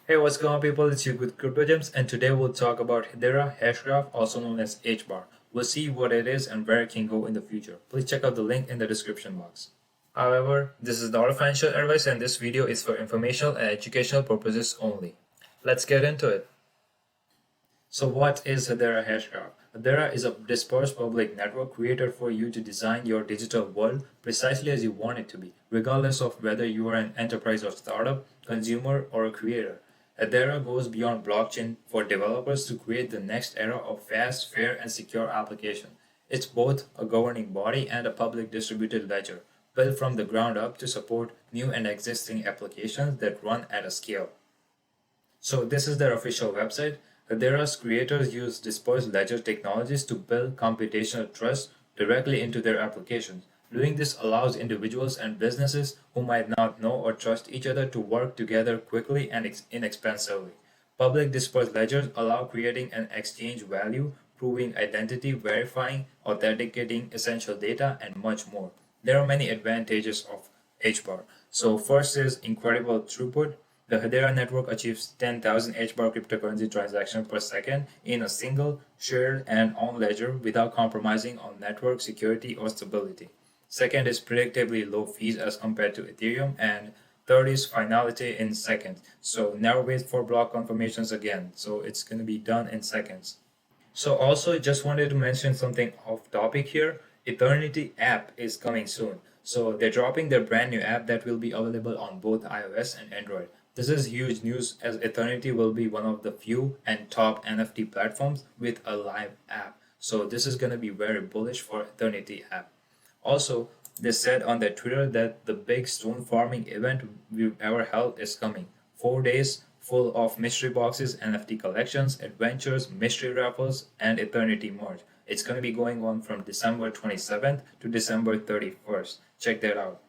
Hey, what's going on, people? It's you with Crypto Gems, and today we'll talk about Hedera Hashgraph, also known as HBAR. We'll see what it is and where it can go in the future. Please check out the link in the description box. However, this is not a financial advice, and this video is for informational and educational purposes only. Let's get into it. So what is Hedera Hashgraph? Hedera is a dispersed public network created for you to design your digital world precisely as you want it to be, regardless of whether you are an enterprise or startup, consumer, or a creator. Hedera goes beyond blockchain for developers to create the next era of fast, fair, and secure application. It's both a governing body and a public distributed ledger, built from the ground up to support new and existing applications that run at a scale. So this is their official website. Hedera's creators use dispersed ledger technologies to build computational trust directly into their applications. Doing this allows individuals and businesses who might not know or trust each other to work together quickly and inexpensively. Public dispersed ledgers allow creating and exchange value, proving identity, verifying, authenticating essential data, and much more. There are many advantages of HBAR. So first is incredible throughput. The Hedera network achieves 10,000 HBAR cryptocurrency transactions per second in a single, shared, and on ledger without compromising on network security or stability. Second is predictably low fees as compared to Ethereum. And third is finality in seconds. So never wait for block confirmations again. So it's going to be done in seconds. So also just wanted to mention something off topic here. Eternity app is coming soon. So they're dropping their brand new app that will be available on both iOS and Android. This is huge news as Eternity will be one of the few and top NFT platforms with a live app. So this is going to be very bullish for Eternity app. Also, they said on their Twitter that the big stone farming event we've ever held is coming. 4 days full of mystery boxes, NFT collections, adventures, mystery raffles, and Eternity merge. It's going to be going on from December 27th to December 31st. Check that out.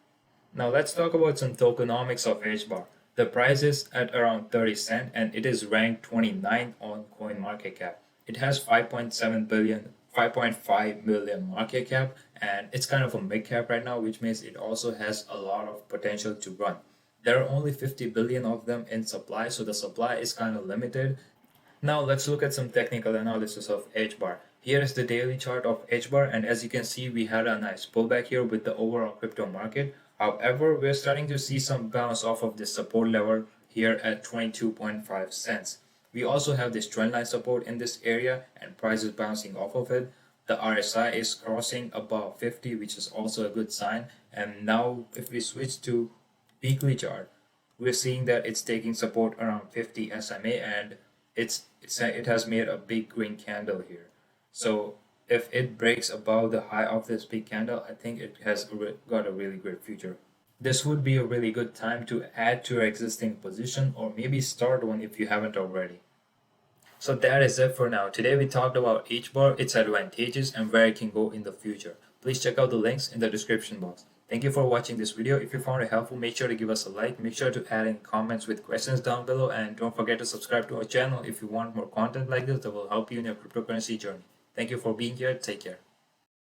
Now let's talk about some tokenomics of HBAR. The price is at around 30 cents and it is ranked 29 on CoinMarketCap. It has 5.7 billion, 5.5 million market cap, and it's kind of a mid cap right now, which means it also has a lot of potential to run. There are only 50 billion of them in supply, so the supply is kind of limited. Now let's look at some technical analysis of HBAR. Here is the daily chart of HBAR, and as you can see, we had a nice pullback here with the overall crypto market. However, we're starting to see some bounce off of this support level here at 22.5 cents. We also have this trendline support in this area and prices bouncing off of it. The RSI is crossing above 50, which is also a good sign. And now if we switch to weekly chart, we're seeing that it's taking support around 50 SMA and it has made a big green candle here. So if it breaks above the high of this big candle, I think it has got a really great future. This would be a really good time to add to your existing position or maybe start one if you haven't already. So that is it for now. Today we talked about HBAR, its advantages, and where it can go in the future. Please check out the links in the description box. Thank you for watching this video. If you found it helpful, make sure to give us a like. Make sure to add in comments with questions down below. And don't forget to subscribe to our channel if you want more content like this that will help you in your cryptocurrency journey. Thank you for being here. Take care.